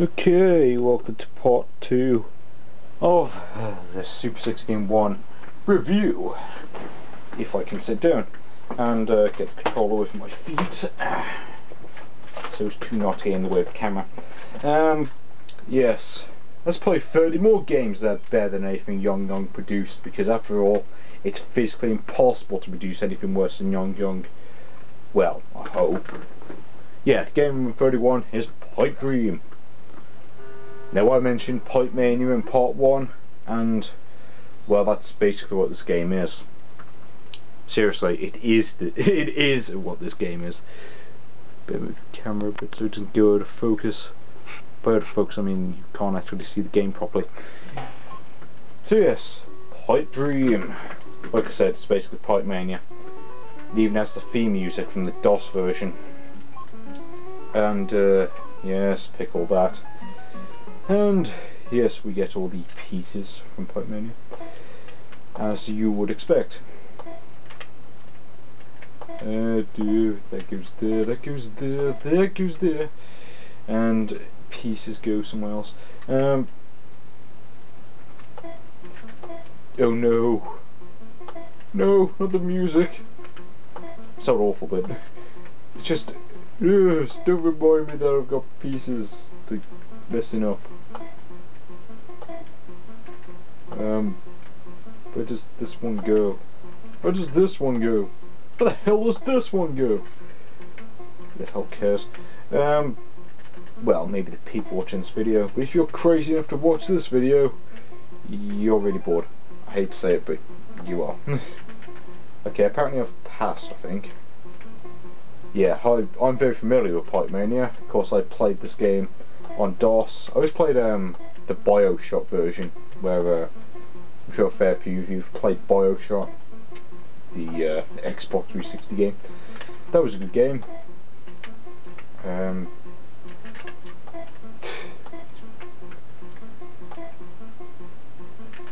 Okay, welcome to part 2 of the Super 16-1 review. If I can sit down and get the controller away from my feet, so as to not get in the way of the camera. Yes, let's play 30 more games that are better than anything Young produced, because after all, it's physically impossible to produce anything worse than Young. Well, I hope. Yeah, game 31 is Pipe Dream. Now, I mentioned Pipe Mania in part 1, and well, that's basically what this game is. Seriously, it is what this game is. Better move the camera, but so it doesn't go out of focus. By out of focus, I mean you can't actually see the game properly. So yes, Pipe Dream. Like I said, it's basically Pipe Mania. It even has the theme music from the DOS version. And yes, pick all that. And yes, we get all the pieces from Pipe Mania, as you would expect. That goes there, that goes there, that goes there, and pieces go somewhere else. Oh no, no, not the music. It's not awful, but it's just don't remind me that I've got pieces to messing up. Where does this one go? Where does this one go? Where the hell does this one go? Who the hell cares? Well, maybe the people watching this video, but if you're crazy enough to watch this video, you're really bored. I hate to say it, but you are. Okay, apparently I've passed, I think. Yeah, I'm very familiar with Pipe Mania. Of course, I played this game on DOS. I always played the BioShock version, where I'm sure a fair few of you have played BioShock, the Xbox 360 game. That was a good game.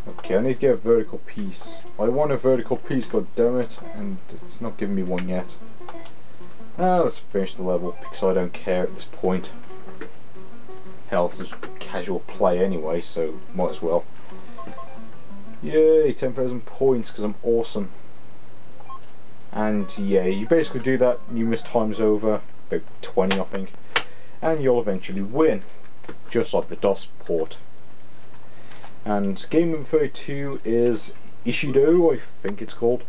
Okay, I need to get a vertical piece. I want a vertical piece, goddammit, and it's not giving me one yet. Let's finish the level, because I don't care at this point. Hell, this is casual play anyway, so might as well. Yay, 10,000 points, because I'm awesome. And yeah, you basically do that numerous times over, about 20 I think, and you'll eventually win, just like the DOS port. And game number 32 is Ishido, I think it's called,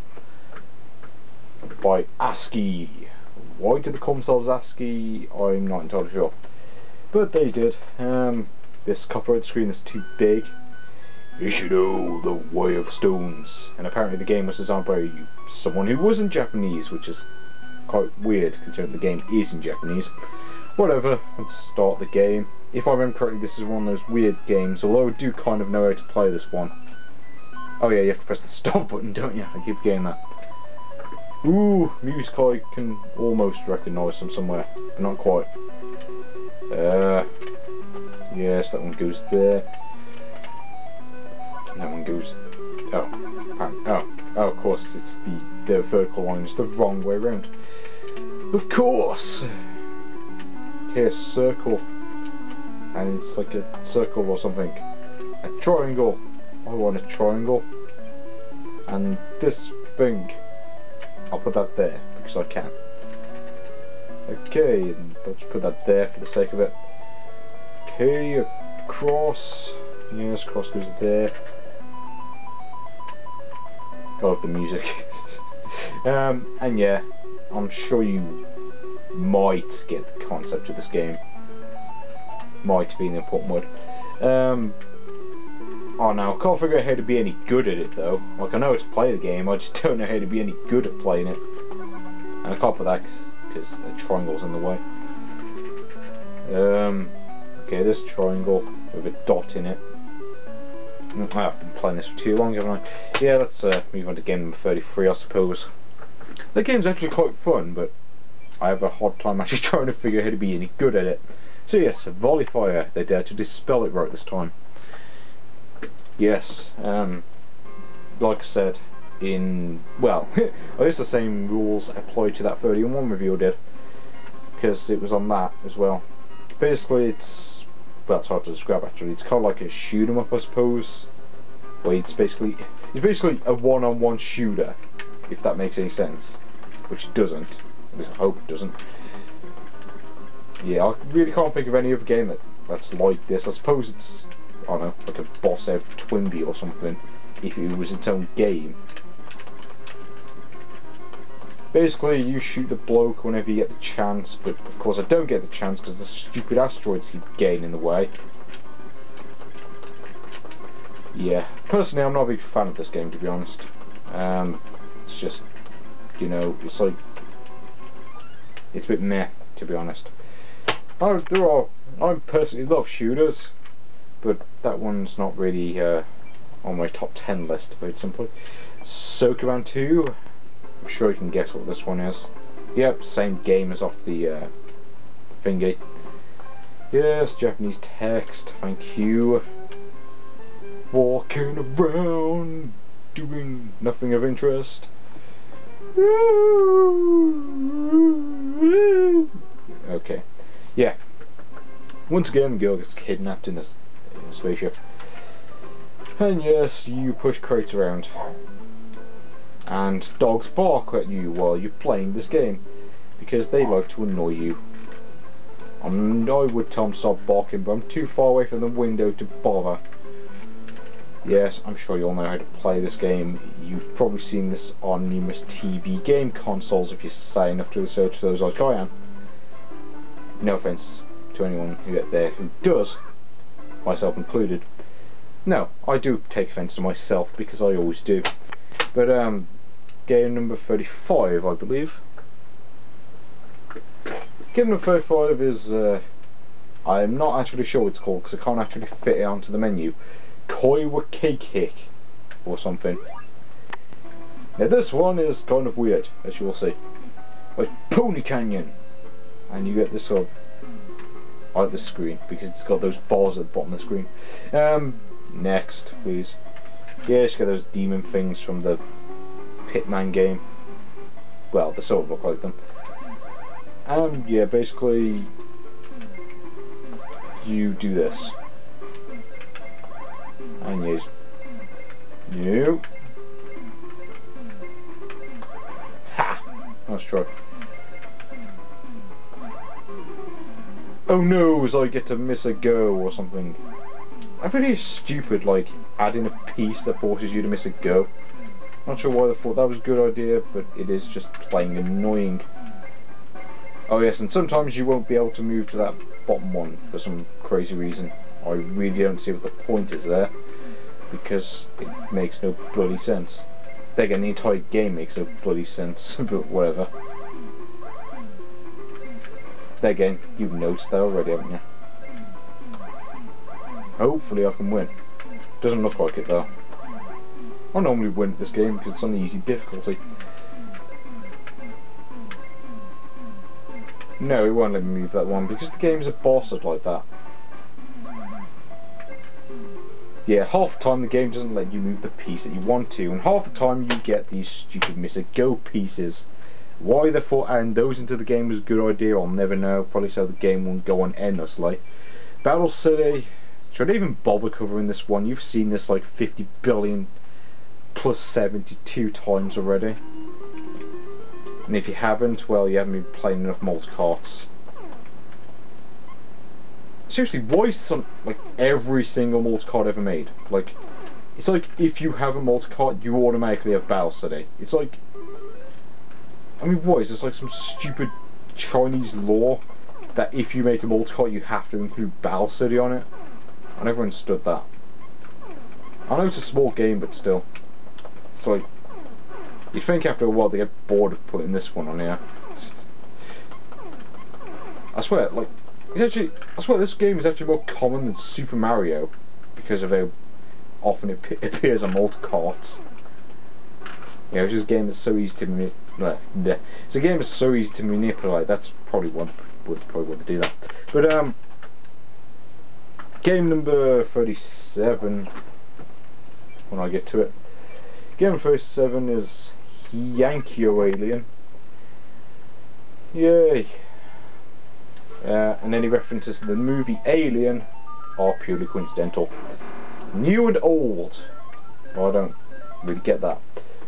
by ASCII. Why did they call themselves ASCII? I'm not entirely sure, but they did. This copyright screen is too big. Ishido, the Way of Stones. And apparently the game was designed by someone who wasn't Japanese, which is quite weird considering the game is in Japanese. Whatever, let's start the game. If I remember correctly, this is one of those weird games, although I do kind of know how to play this one. Oh yeah, you have to press the stop button, don't you? I keep getting that. Ooh, music I can almost recognise from somewhere, but not quite. Yes, that one goes there. That one goes. Oh, of course, it's the vertical line is the wrong way around. Of course. Here's circle, and it's like a circle or something. A triangle. I want a triangle. And this thing, I'll put that there because I can. Okay, and let's put that there for the sake of it. Okay, a cross. Yes, cross goes there. I love the music. And yeah, I'm sure you might get the concept of this game. Might be an important word. Oh no, I can't figure out how to be any good at it though. Like, I know how to play the game, I just don't know how to be any good at playing it. And I can't put that because the triangle's in the way. Okay, this triangle with a dot in it. I've been playing this for too long, haven't I? Yeah, let's move on to game number 33, I suppose. The game's actually quite fun, but I have a hard time actually trying to figure out how to be any good at it. So yes, Volley Fire, they dared to dispel it right this time. Yes, like I said, well, I guess the same rules apply to that 31 review I did, because it was on that as well. Basically, it's well, it's hard to describe actually. It's kind of like a shoot 'em up, I suppose. Where it's basically a one-on-one shooter, if that makes any sense. Which it doesn't. At least I hope it doesn't. Yeah, I really can't think of any other game that's like this. I suppose it's, I don't know, like a Boss Out Twinbee or something, if it was its own game. Basically, you shoot the bloke whenever you get the chance, but of course I don't get the chance because the stupid asteroids keep getting in the way. Yeah, personally I'm not a big fan of this game, to be honest. It's just, you know, it's like, it's a bit meh, to be honest. I personally love shooters, but that one's not really on my top 10 list, very simply. So Command 2, I'm sure you can guess what this one is. Yep, same game as off the thingy. Yes, Japanese text, thank you. Walking around, doing nothing of interest. Okay, yeah. Once again, the girl gets kidnapped in a spaceship. And yes, you push crates around. And dogs bark at you while you're playing this game, because they like to annoy you. I would tell them to stop barking, but I'm too far away from the window to bother. Yes, I'm sure you all know how to play this game. You've probably seen this on numerous TV game consoles if you're sane enough to research those like I am. No offense to anyone who out there who does, myself included. No, I do take offense to myself because I always do. But game number 35, I believe. Game number 35 is I'm not actually sure what it's called because I can't actually fit it onto the menu. Koi wa Cake Hick or something. Now this one is kind of weird, as you will see. Like Pony Canyon, and you get this sort of, I like the screen because it's got those bars at the bottom of the screen. Next, please. Yes, you get those demon things from the Hitman game. Well, they sort of look like them. Yeah, basically you do this. And yes. No. Ha! Let's try. Oh no, as I get to miss a go or something. I think it's stupid, like adding a piece that forces you to miss a go. Not sure why they thought that was a good idea, but it is just plain annoying. Oh yes, and sometimes you won't be able to move to that bottom one for some crazy reason. I really don't see what the point is there, because it makes no bloody sense. Then again, the entire game makes no bloody sense, but whatever. Then again, you've noticed that already, haven't you? Hopefully I can win. Doesn't look like it though. I normally win this game because it's on the easy difficulty. No, it won't let me move that one because the game's a bossed like that. Yeah, half the time the game doesn't let you move the piece that you want to, and half the time you get these stupid miss-a-go pieces. Why they thought adding those into the game was a good idea, I'll never know. Probably so the game won't go on endlessly. Battle City, should I even bother covering this one? You've seen this like 50 billion plus 72 times already. And if you haven't, well, you haven't been playing enough multi-carts. Seriously, why is some, like, every single multi-cart ever made? Like, it's like if you have a multi-cart, you automatically have Battle City. It's like, I mean, what is this, like some stupid Chinese law that if you make a multi-cart, you have to include Battle City on it? I never understood that. I know it's a small game, but still. It's like, you'd think after a while they get bored of putting this one on here. I swear, like, it's actually, I swear this game is actually more common than Super Mario because of how often it appears on multi-carts. Yeah, it's just a game that's so easy to manipulate. It's a game that's so easy to manipulate. That's probably what they do that. But game number 37. When I get to it, game number 37 is Yankee-O Alien. Yay! And any references to the movie Alien are purely coincidental. New and old. Well, I don't really get that.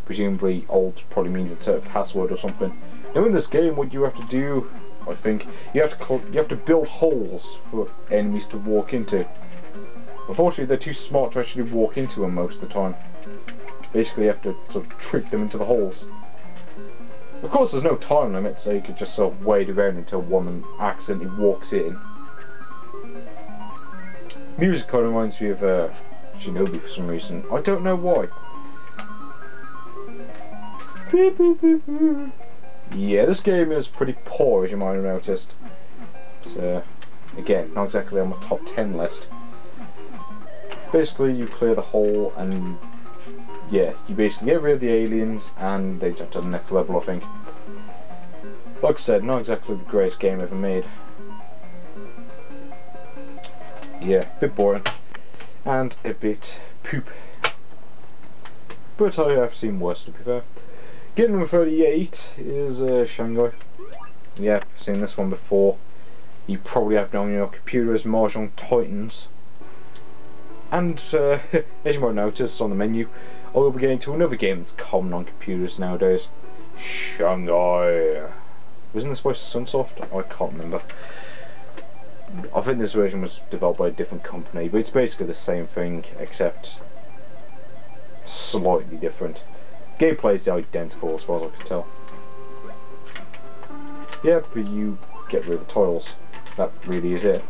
Presumably old probably means it's a password or something. Now in this game, what you have to do, I think, you have to build holes for enemies to walk into. Unfortunately, they're too smart to actually walk into them most of the time. Basically, you have to sort of trick them into the holes. Of course, there's no time limit, so you could just sort of wait around until one of them accidentally walks in. Music kind of reminds me of Shinobi for some reason. I don't know why. Yeah, this game is pretty poor, as you might have noticed. So, again, not exactly on my top 10 list. Basically, you clear the hole, and yeah, you basically get rid of the aliens, and they jump to the next level, I think. Like I said, not exactly the greatest game ever made. Yeah, a bit boring, and a bit poop. But I have seen worse, to be fair. Game number 38 is Shanghai. Yeah, I've seen this one before. You probably have known your computer as Mahjong Titans. And as you might notice on the menu, I will be getting to another game that's common on computers nowadays. Shanghai. Wasn't this by Sunsoft? I can't remember. I think this version was developed by a different company, but it's basically the same thing, except slightly different. Gameplay is identical as far as I can tell. Yeah, but you get rid of the tiles. That really is it.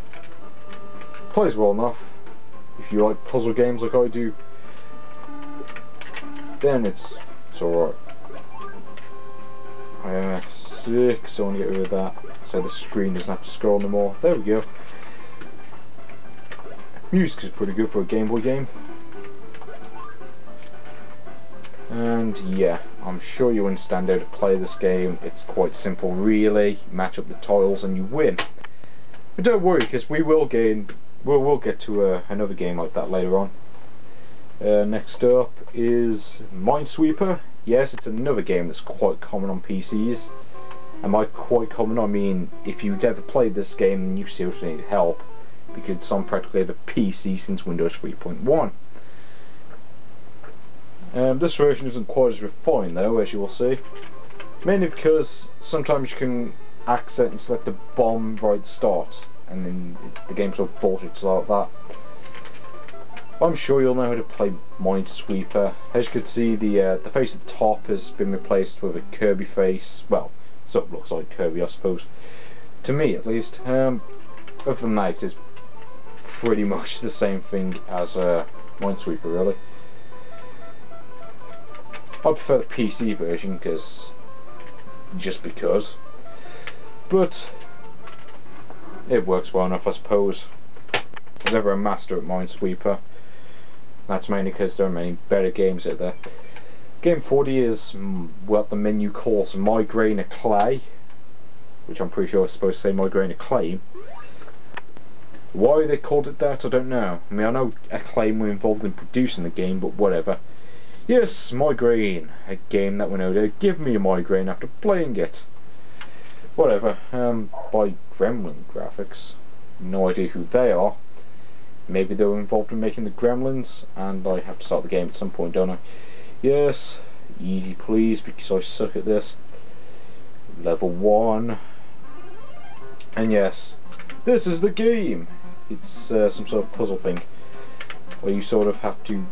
Plays well enough. If you like puzzle games like I do, then it's alright. I am sick, so I want to get rid of that, so the screen doesn't have to scroll anymore. There we go. Music is pretty good for a Game Boy game. And yeah, I'm sure you understand how to play this game. It's quite simple really. Match up the tiles and you win. But don't worry, because we'll get to another game like that later on. Next up is Minesweeper. Yes, it's another game that's quite common on PCs. And by quite common I mean if you've ever played this game and you seriously need help, because it's on practically every PC since Windows 3.1. This version isn't quite as refined though, as you will see. Mainly because sometimes you can accidentally select the bomb right at the start, and then the game sort of bullshits like that. I'm sure you'll know how to play Minesweeper. As you can see, the face at the top has been replaced with a Kirby face. Well, sort of looks like Kirby, I suppose. To me, at least. Other than that, it is pretty much the same thing as Minesweeper, really. I prefer the PC version just because, but it works well enough, I suppose. I was never a master at Minesweeper. That's mainly because there are many better games out there. Game 40 is what the menu calls Migraine of Clay, which I'm pretty sure is supposed to say Migraine of Claim. Why they called it that, I don't know. I mean, I know Acclaim were involved in producing the game, but whatever. Yes, Migraine, a game that went out there. Give me a migraine after playing it. Whatever. By Gremlin Graphics. No idea who they are. Maybe they were involved in making the Gremlins, and I have to start the game at some point, don't I? Yes, easy please, because I suck at this. Level 1. And yes, this is the game. It's some sort of puzzle thing, where you sort of have to...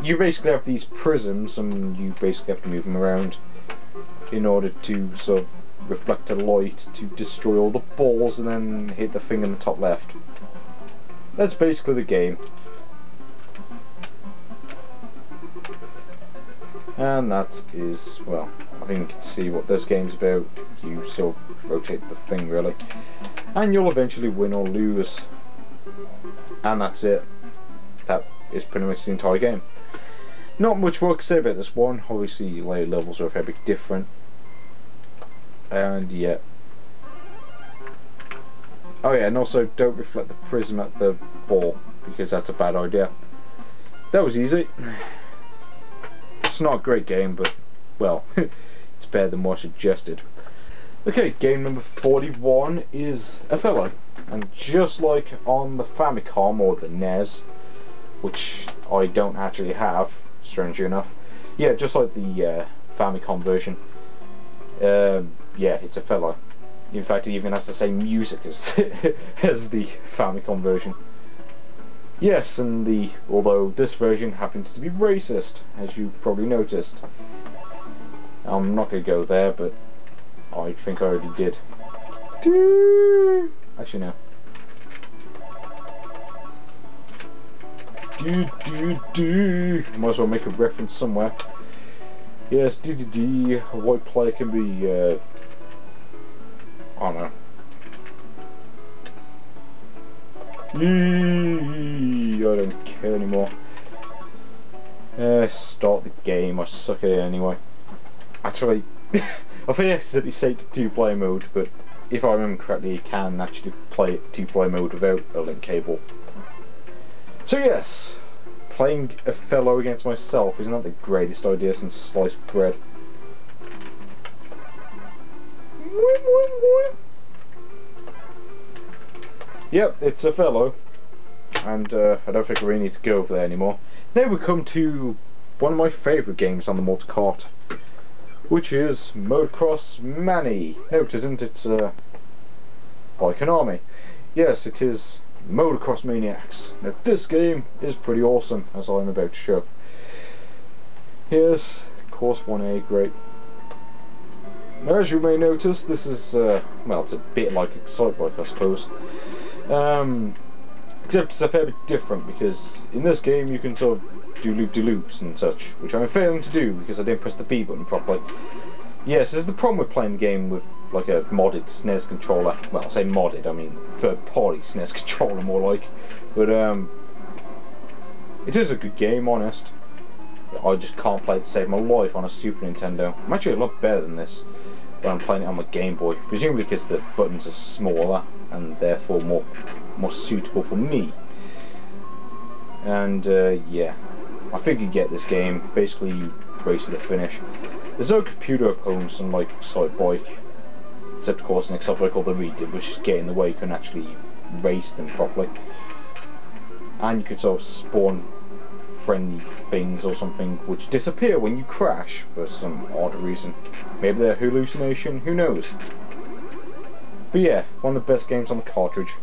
You basically have these prisms, and you basically have to move them around in order to sort of reflect a light to destroy all the balls and then hit the thing in the top left. That's basically the game. And that is, well, I think you can see what this game's about. You sort of rotate the thing really, and you'll eventually win or lose. And that's it. That is pretty much the entire game. Not much more to say about this one. Obviously later levels are a fair bit different. And yeah. Oh yeah, and also don't reflect the prism at the ball, because that's a bad idea. That was easy. It's not a great game, but well, it's better than what I suggested. Okay, game number 41 is Othello, and just like on the Famicom or the NES, which I don't actually have, strangely enough, yeah, just like the Famicom version, yeah, it's Othello. In fact, it even has the same music as as the Famicom version. Yes, and although this version happens to be racist, as you probably noticed. I'm not going to go there, but I think I already did. Actually, no. Might as well make a reference somewhere. Yes, a white player can be, I don't know. I don't care anymore. Start the game. I suck at it anyway. Actually, I think I accidentally saved to 2-player mode, but if I remember correctly, you can actually play it 2-player mode without a link cable. So yes, playing Othello against myself is not the greatest idea since sliced bread. Yep, it's Othello, and I don't think we really need to go over there anymore. Now we come to one of my favourite games on the multi-cart, which is Motocross Mani. No, it isn't, it's like an army. Yes, it is Motocross Maniacs. Now this game is pretty awesome, as I'm about to show. Yes, course 1A, great. Now, as you may notice, this is, well, it's a bit like Excitebike, I suppose. Except it's a fair bit different, because in this game you can sort of do loop-de-loops and such, which I'm failing to do because I didn't press the B button properly. Yes, this is the problem with playing the game with like a modded SNES controller. Well, I say modded, I mean third-party SNES controller more like. But it is a good game, honest. I just can't play it to save my life on a Super Nintendo. I'm actually a lot better than this when I'm playing it on my Game Boy, presumably because the buttons are smaller and therefore more suitable for me. And yeah, I think you get this game. Basically, you race to the finish. There's no computer components unlike Excitebike, except of course in Excitebike all the read did was just get in the way. You couldn't actually race them properly, and you could sort of spawn friendly things or something which disappear when you crash for some odd reason. Maybe they're hallucination, who knows. But yeah, one of the best games on the cartridge.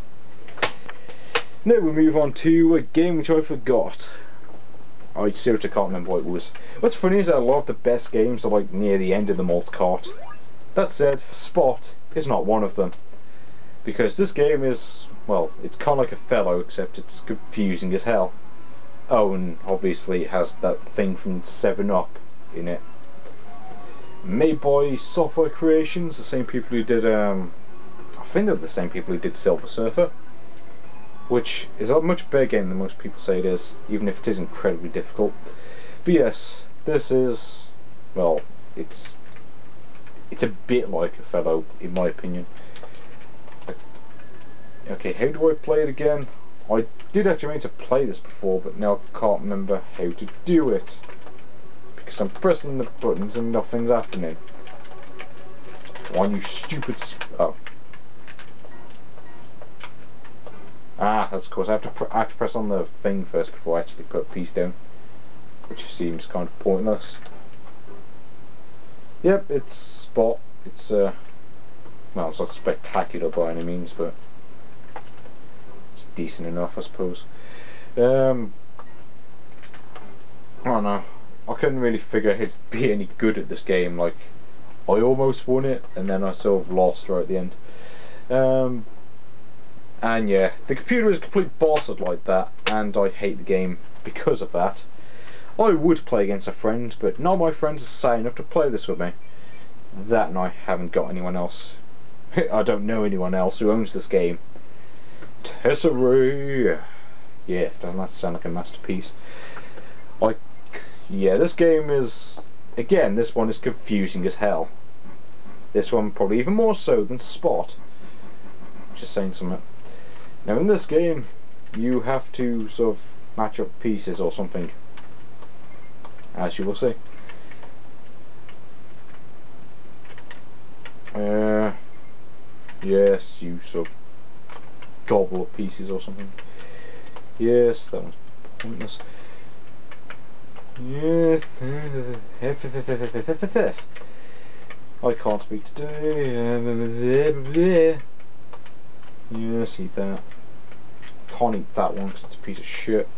Now we move on to a game which I forgot. I seriously can't remember what it was. What's funny is that a lot of the best games are like near the end of the multi-cart. That said, Spot is not one of them. Because this game is, well, it's kind of like Othello, except it's confusing as hell. Oh, and obviously it has that thing from 7-Up in it. Made by Software Creations, the same people who did, I think they're the same people who did Silver Surfer, which is a much better game than most people say it is, even if it is incredibly difficult. But yes, this is, well, it's a bit like Othello, in my opinion. Okay, how do I play it again? I did actually mean to play this before, but now I can't remember how to do it. Because I'm pressing the buttons and nothing's happening. One, you stupid oh. Ah, that's of course, I have to press on the thing first before I actually put a piece down. Which seems kind of pointless. Yep, it's Spot. It's, well, it's not spectacular by any means, but decent enough, I suppose. I don't know. I couldn't really figure how to be any good at this game. Like, I almost won it, and then I sort of lost right at the end. And yeah, the computer is a complete bastard like that, and I hate the game because of that. I would play against a friend, but none of my friends are sane enough to play this with me. That, and I haven't got anyone else. I don't know anyone else who owns this game. Tesserae! Yeah, doesn't that sound like a masterpiece? Yeah, this game is, again, this one is confusing as hell. This one probably even more so than Spot. Just saying something. Now in this game, you have to sort of match up pieces or something, as you will see. Yes, you sort of gobble up pieces or something. Yes, that one's pointless. Yes, I can't speak today. Yes, eat that. Can't eat that one because it's a piece of shit.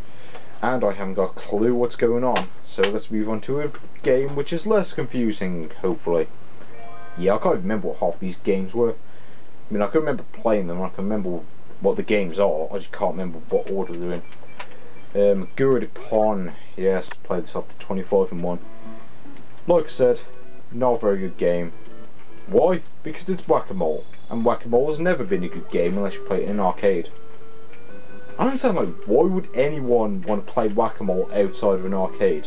And I haven't got a clue what's going on. So let's move on to a game which is less confusing, hopefully. Yeah, I can't remember what half these games were. I mean, I can remember playing them, I can remember what the games are, I just can't remember what order they're in. Good Pon, yes, played this up to 25 and 1. Like I said, not a very good game. Why? Because it's Whack-A-Mole, and Whack-A-Mole has never been a good game unless you play it in an arcade. I don't understand, like, why would anyone want to play Whack-A-Mole outside of an arcade?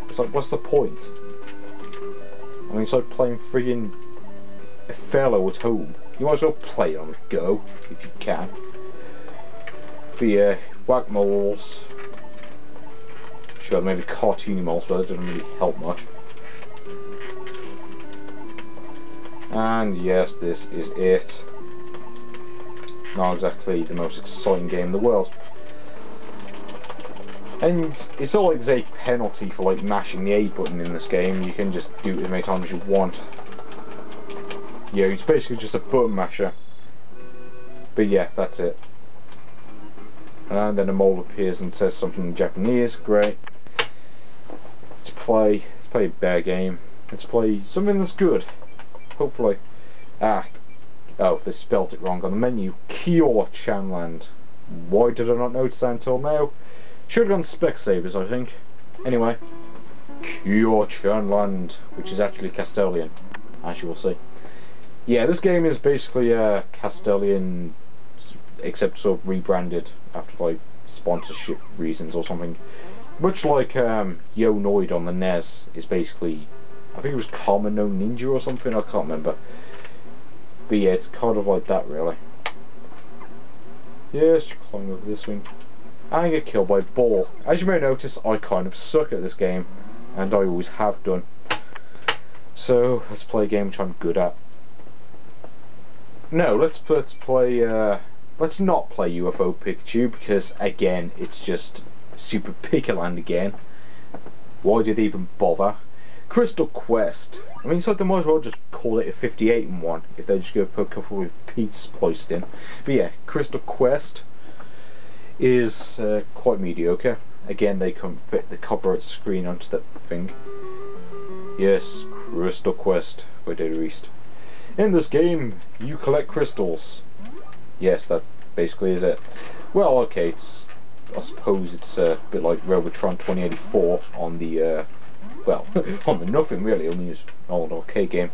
It's like, what's the point? I mean, it's like playing friggin' Othello at home. You might as well play it on the go, if you can. But yeah, Whack-Moles. Sure, maybe cartoony moles, but that doesn't really help much. And yes, this is it. Not exactly the most exciting game in the world. And it's not like there's a penalty for like mashing the A button in this game. You can just do it as many times as you want. Yeah, it's basically just a button masher. But yeah, that's it. And then a mole appears and says something in Japanese. Great. Let's play a bear game. Let's play something that's good. Hopefully. Oh, they spelt it wrong on the menu. Kyo Chanland. Why did I not notice that until now? Should have gone to Specsavers, I think. Anyway. Kyo Chanland, which is actually Castilian, as you will see. Yeah, this game is basically Castilian, except sort of rebranded after like sponsorship reasons or something. Much like Yo Noid on the NES is basically, I think it was Kamen no Ninja or something, I can't remember. But yeah, it's kind of like that really. Yes, you climb over this thing. And get killed by a ball. As you may notice, I kind of suck at this game, and I always have done. So, let's play a game which I'm good at. No, let's play, let's not play UFO Pikachu, because again, it's just Super Pikaland again. Why did they even bother? Crystal Quest. I mean, it's like they might as well just call it a 58 and 1 if they just go put a couple of Pete's spliced in. But yeah, Crystal Quest is quite mediocre. Again, they couldn't fit the copyright screen onto that thing. Yes, Crystal Quest by Data East. In this game, you collect crystals. Yes, that basically is it. Well, okay, I suppose it's a bit like Robotron 2084 on the, well, on the nothing really, I mean it's an old arcade game.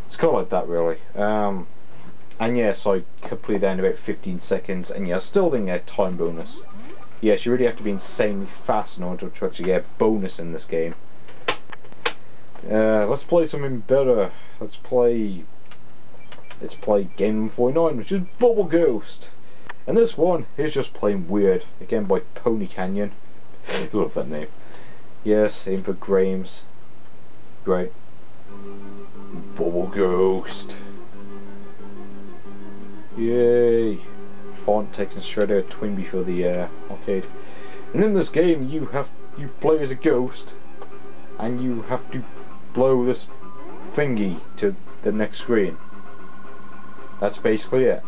It's kind of like that really. And yes, I completed that in about 15 seconds, and yeah, I still didn't get a time bonus. Yes, you really have to be insanely fast in order to actually get a bonus in this game. Let's play something better. Let's play Game 49, which is Bubble Ghost. And this one is just plain weird. Again by Pony Canyon. Love that name. Yes, aim for Grames. Great. Bubble Ghost. Yay. Font takes straight out of Twinbee for the arcade. And in this game you play as a ghost, and you have to blow this thingy to the next screen. That's basically it.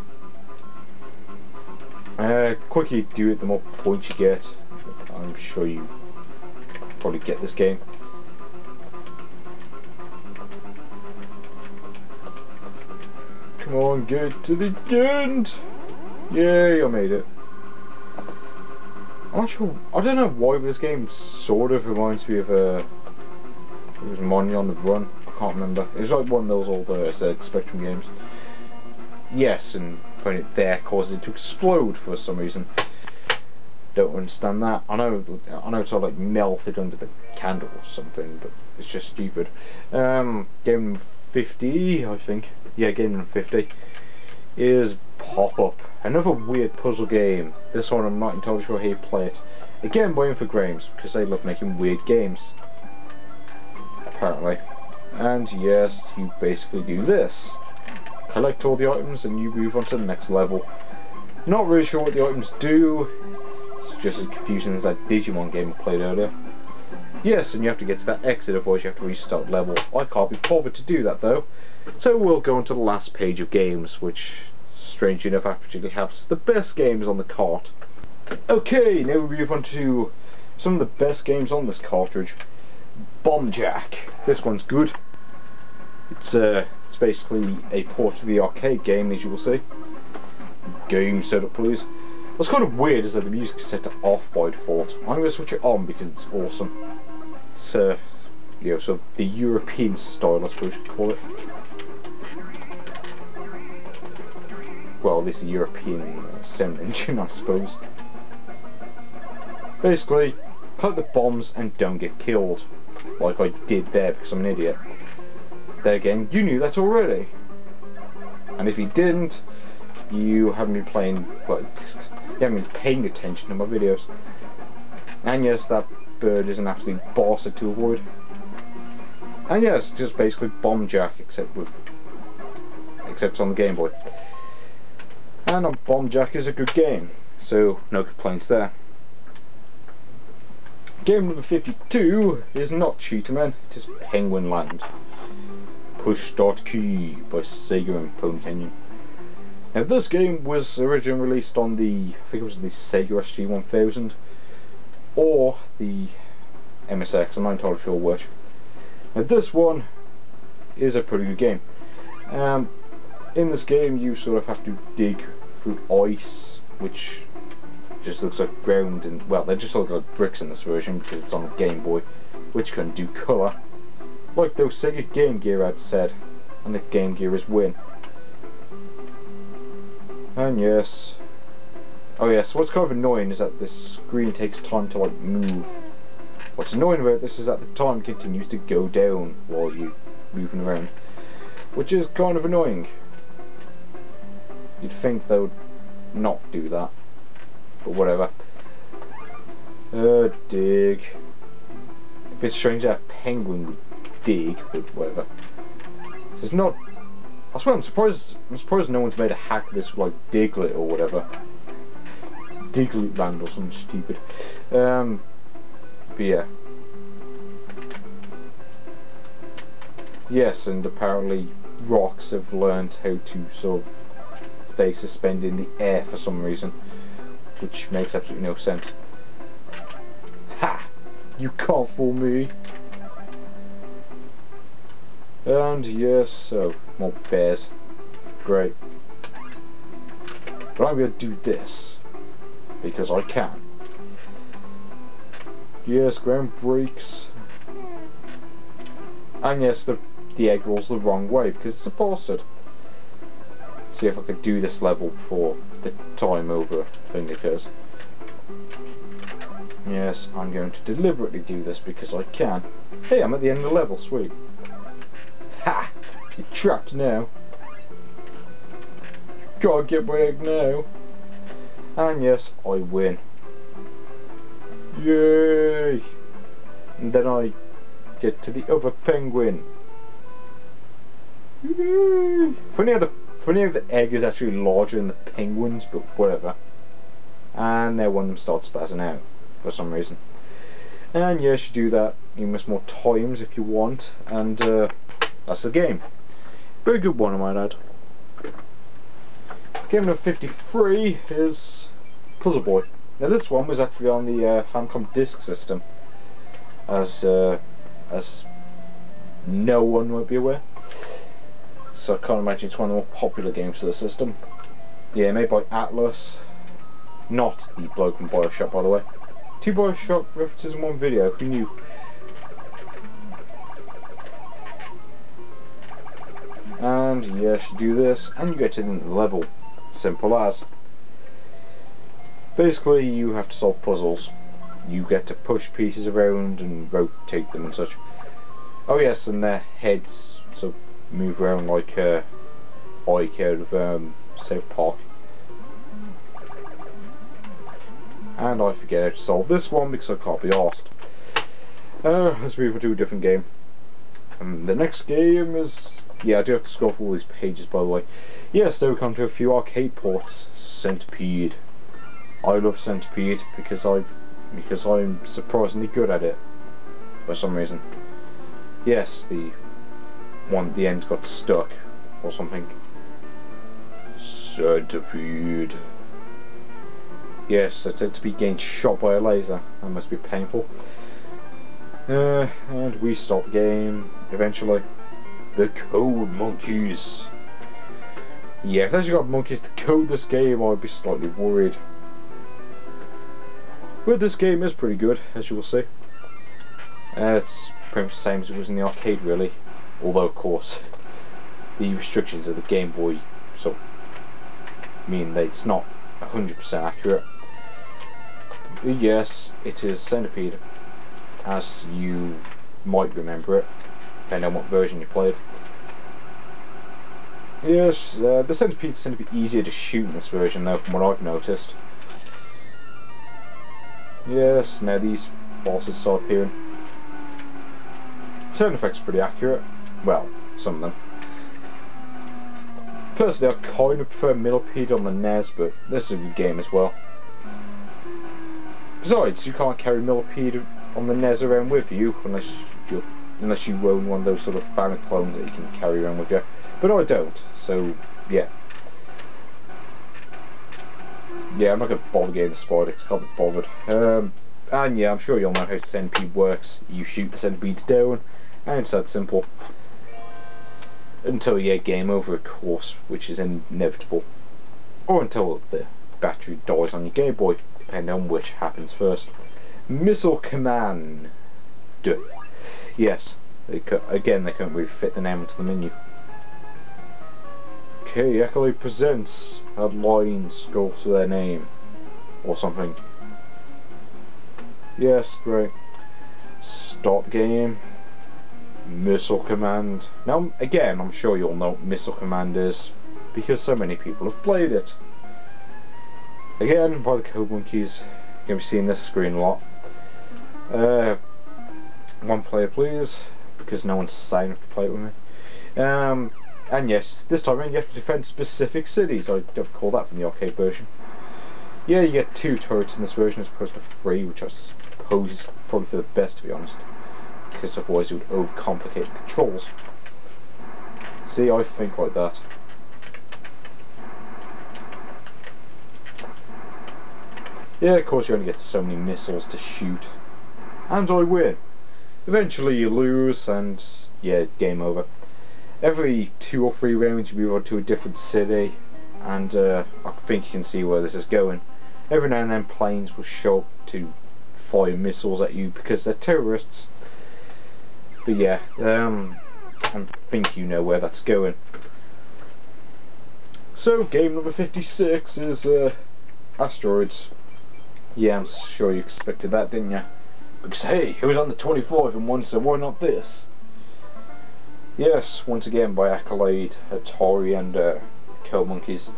The quicker you do it, the more points you get. I'm sure you probably get this game. Come on, get to the end! Yay, I made it. I'm not sure, I don't know why, but this game sort of reminds me of it was Money on the Run. I can't remember. It was like one of those old Spectrum games. Yes, and putting it there caused it to explode for some reason. Don't understand that. I know it's all like melted under the candle or something, but it's just stupid. Game 50, I think. Yeah, game 50 is Pop-Up. Another weird puzzle game. This one I'm not entirely sure how you play it. Again, waiting for Grames, because they love making weird games. Apparently. And yes, you basically do this. collect all the items and you move on to the next level. Not really sure what the items do. It's just as confusing as that Digimon game I played earlier. Yes, and you have to get to that exit, otherwise you have to restart level. I can't be bothered to do that though. So we'll go on to the last page of games, which strangely enough actually has the best games on the cart. Okay, now we move on to some of the best games on this cartridge. Bomb Jack. This one's good. It's basically a port of the arcade game, as you will see. Game setup, please. What's kind of weird is that the music's set to off by default. I'm going to switch it on because it's awesome. It's you know, sort of the European style, I suppose you could call it. Well, at least the European sound engine, I suppose. Basically, collect the bombs and don't get killed, like I did there because I'm an idiot. There again, you knew that already. And if you didn't, you haven't been playing, well, you haven't been paying attention to my videos. And yes, that bird is an absolute bastard to avoid. And yes, just basically Bomb Jack, except it's on the Game Boy. And Bomb Jack is a good game, so no complaints there. Game number 52 is not Cheetahman, it is Penguin Land. Push Start Key by Sega and Pony Canyon. Now this game was originally released on the, I think it was the Sega SG-1000 or the MSX, I'm not entirely sure which. Now this one is a pretty good game. In this game you sort of have to dig through ice, which just looks like ground, and well, they just look like bricks in this version because it's on the Game Boy, which can do colour, like those Sega Game Gear ads said, and the Game Gear is win. And yes, oh yes, what's kind of annoying is that this screen takes time to like move. What's annoying about this is that the time continues to go down while you're moving around, which is kind of annoying. You'd think they would not do that, but whatever. Dig. A bit strange that a penguin would dig, but whatever. So it's not. I swear, I'm surprised no one's made a hack of this with like Diglett or whatever. Diglett Land or something stupid. But yeah. Yes, and apparently rocks have learned how to sort of stay suspended in the air for some reason, which makes absolutely no sense. Ha! You can't fool me. And yes, so more bears. Great. But I'm going to do this because I can. Yes, ground breaks. And yes, the egg rolls the wrong way because it's a bastard. See if I could do this level before the time over thing occurs. Yes, I'm going to deliberately do this because I can. Hey, I'm at the end of the level, sweet. Ha! You're trapped now. Gotta get my egg now. And yes, I win. Yay! And then I get to the other penguin. Yay! Funny how the egg is actually larger than the penguins, but whatever. And then one of them starts spazzing out for some reason. And yes, you do that. You miss more times if you want, and that's the game. Very good one, I might add. Game number 53 is Puzzle Boy. Now this one was actually on the Famicom Disk System, as no one might be aware. So I can't imagine it's one of the more popular games for the system. Yeah, made by Atlas, not the bloke from Bioshock, by the way. 2 Bioshock references in one video, who knew? And yes, you do this, and you get to the end of the level. Simple as. Basically, you have to solve puzzles. You get to push pieces around and rotate them and such. Oh yes, and their heads sort of move around like Ike out of South Park. And I forget how to solve this one because I can't be asked. Let's move on to a different game. The next game is Yeah, I do have to scroll through all these pages, by the way. Yes, so we come to a few arcade ports. Centipede. I love Centipede because I'm surprisingly good at it for some reason. Yes, the one at the end got stuck or something. Centipede. Yes, it's said to be getting shot by a laser. That must be painful. And we start the game eventually. The code monkeys. Yeah, if there's got monkeys to code this game, I'd be slightly worried. But this game is pretty good, as you will see. It's pretty much the same as it was in the arcade, really. Although, of course, the restrictions of the Game Boy mean that it's not 100% accurate. But yes, it is Centipede, as you might remember it, depending on what version you played. Yes, the Centipedes seem to be easier to shoot in this version, though, from what I've noticed. Yes, now these bosses start appearing. Sound effects are pretty accurate. Well, some of them. Personally, I kind of prefer Millipede on the NES, but this is a good game as well. Besides, you can't carry Millipede on the NES around with you unless you own one of those sort of family clones that you can carry around with you. But I don't, so yeah. Yeah, I'm not going to bother getting the spider because I can't be bothered. And yeah, I'm sure you'll know how Centipede works. You shoot the centipedes down, and it's that simple. Until you get game over, of course, which is inevitable. Or until the battery dies on your Game Boy, depending on which happens first. Missile Command. Yes, again, they couldn't really fit the name into the menu. Okay, Accolade presents had lines go to their name or something. Yes, great. Start the game. Missile Command. Now, again, I'm sure you'll know what Missile Command is because so many people have played it. Again, by the Code Monkeys. You're going to be seeing this screen a lot. One player, please, because no one's signed up to play it with me. And yes, this time around you have to defend specific cities. I don't recall that from the arcade version. Yeah, you get 2 turrets in this version as opposed to 3, which I suppose is probably for the best, to be honest, because otherwise it would overcomplicate the controls. See, I think like that. Yeah, of course you only get so many missiles to shoot. And I win. Eventually you lose, and yeah, game over. Every 2 or 3 rounds you move on to a different city, and I think you can see where this is going. Every now and then planes will show up to fire missiles at you because they're terrorists. But yeah, I think you know where that's going. So game number 56 is asteroids. Yeah, I'm sure you expected that, didn't you? Because hey, it was on the 25 and one, so why not this? Yes, once again by Accolade, Atari and Code Monkeys.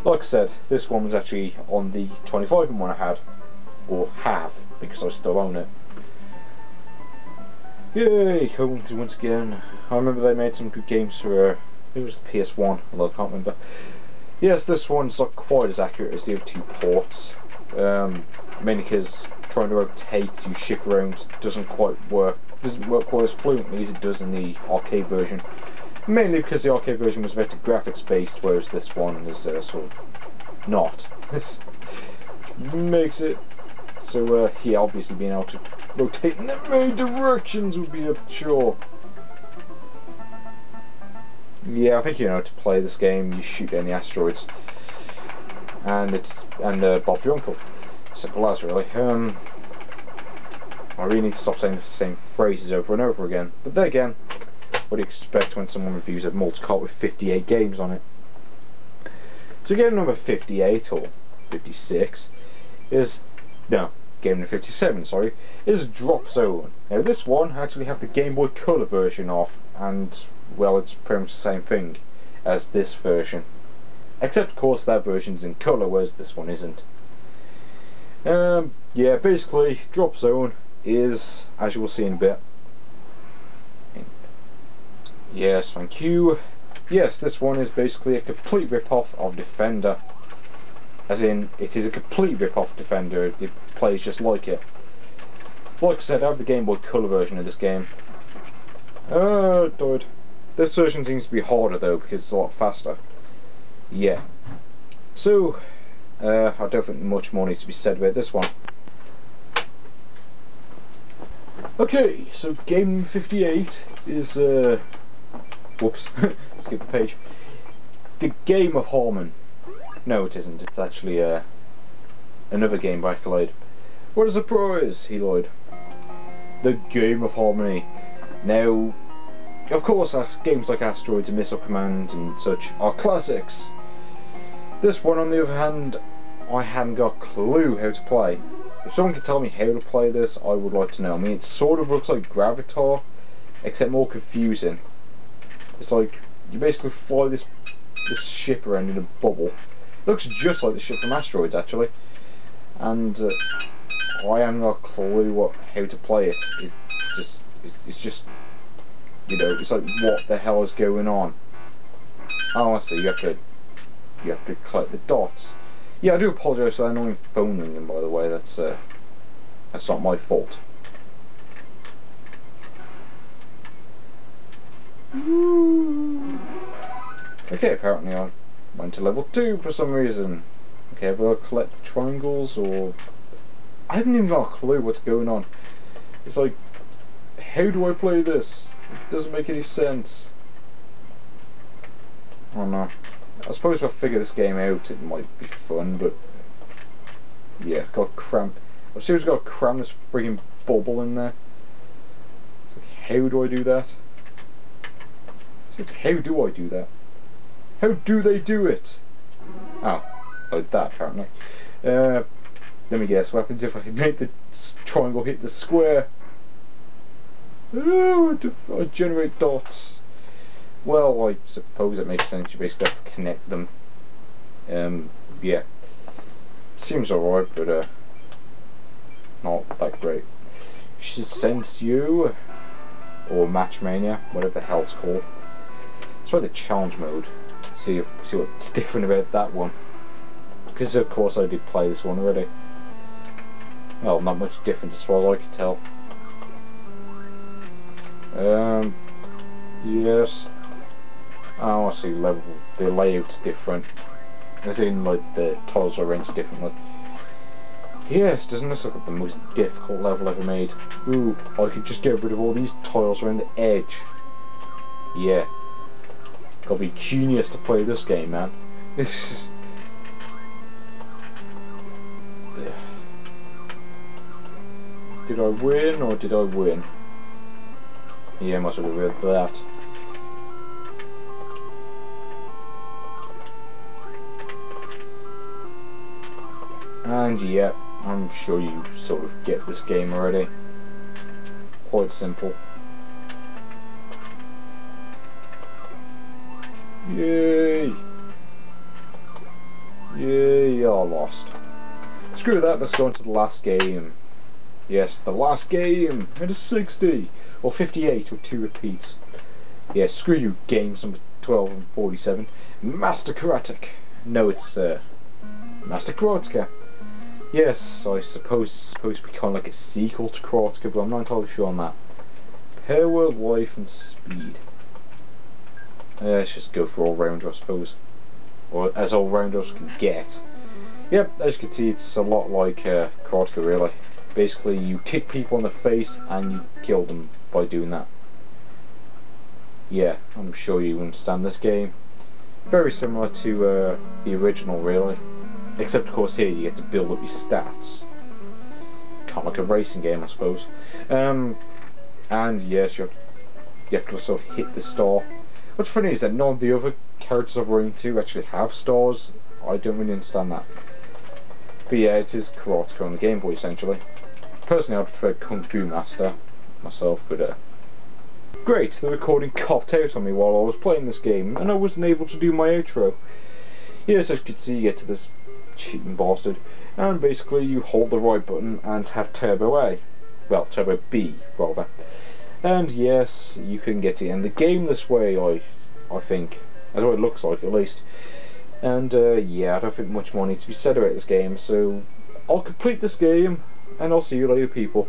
Like I said, this one was actually on the 25 and one I had, or have, because I still own it. Yay, Code Monkeys once again. I remember they made some good games for, it was the PS1, although I can't remember. Yes, this one's not quite as accurate as the other 2 ports. Mainly because trying to rotate your ship around doesn't quite work. Doesn't work quite as fluently as it does in the arcade version. Mainly because the arcade version was vector graphics based, whereas this one is sort of not. This makes it so yeah, obviously being able to rotate in the main directions would be a chore. Yeah, I think you know how to play this game. You shoot down the asteroids, and Bob's your uncle. Simple as, really. I really need to stop saying the same phrases over and over again. But then again, what do you expect when someone reviews a multi-cart with 58 games on it? So game number 58, or 56, is... no, game number 57, sorry, is Drop Zone. Now this one I actually have the Game Boy Color version of, and, well, it's pretty much the same thing as this version. Except, of course, that version's in colour, whereas this one isn't. Yeah, basically, Drop Zone is, as you will see in a bit, Yes, thank you. Yes, this one is basically a complete rip-off of Defender. As in, it is a complete rip-off Defender. It plays just like it. Like I said, I have the Game Boy Color version of this game. Died. This version seems to be harder though, because it's a lot faster. Yeah. So, I don't think much more needs to be said about this one. Okay, so game 58 is, whoops, skip the page. The Game of Harmon. No, it isn't. It's actually, another game by Accolade. What a surprise, he lied. The Game of Harmony. Now, of course, games like Asteroids and Missile Command and such are classics. This one, on the other hand, I haven't got a clue how to play. If someone could tell me how to play this, I would like to know. I mean, it sort of looks like Gravitar, except more confusing. It's like, you basically fly this ship around in a bubble. It looks just like the ship from Asteroids, actually. And I haven't got a clue how to play it. It's just, you know, it's like, what the hell is going on? Oh, I see, you have to collect the dots. Yeah, I do apologise for that annoying phone ringing, by the way. That's not my fault. Okay, apparently I went to level 2 for some reason. Okay, have I collect the triangles, or I haven't even got a clue what's going on. It's like, how do I play this? It doesn't make any sense. Oh no. I suppose if I figure this game out, it might be fun, but yeah, got cramp. I've seriously got to cram this frigging bubble in there. So how do I do that? How do I do that? How do they do it? Oh, like that apparently. Let me guess. What happens if I make the triangle hit the square? Oh, I generate dots. Well, I suppose it makes sense. You basically have to connect them. Yeah. Seems alright, but not that great. Sense you, or Matchmania, whatever the hell it's called. Try the challenge mode. See what's different about that one. Because of course I did play this one already. Well, not much different as far as I could tell. Yes. Oh, I see. The layout's different. As in, like, the tiles are arranged differently. Yes, doesn't this look like the most difficult level ever made? Ooh, I could just get rid of all these tiles around the edge. Yeah. Gotta be genius to play this game, man. This is... Did I win, or did I win? Yeah, I must have read that. And yeah, I'm sure you sort of get this game already. Quite simple. Yay! Yay, I lost. Screw that, let's go on to the last game. Yes, the last game! It is 60! Or 58 with 2 repeats. Yeah, screw you, games number 12 and 47. Master Karateka! No, it's Master Karateka. Yes, I suppose it's supposed to be kind of like a sequel to Karateka, but I'm not entirely sure on that. Power, life, and speed. Let's just go for all-rounder, I suppose. Or as all-rounders can get. Yep, as you can see, it's a lot like Karateka, really. Basically, you kick people in the face and you kill them by doing that. Yeah, I'm sure you understand this game. Very similar to the original, really. Except, of course, here you get to build up your stats. Kind of like a racing game, I suppose. And yes, you have to sort of hit the star. What's funny is that none of the other characters I've run into actually have stars. I don't really understand that. But yeah, it is Karateka on the Game Boy, essentially. Personally, I prefer Kung Fu Master myself, but great, the recording copped out on me while I was playing this game, and I wasn't able to do my outro. Yes, as you can see, you get to this cheating bastard, and basically you hold the right button and have Turbo A. Well, Turbo B, rather. And yes, you can get to end the game this way, I think. That's what it looks like, at least. And yeah, I don't think much more needs to be said about this game, so I'll complete this game, and I'll see you later, people.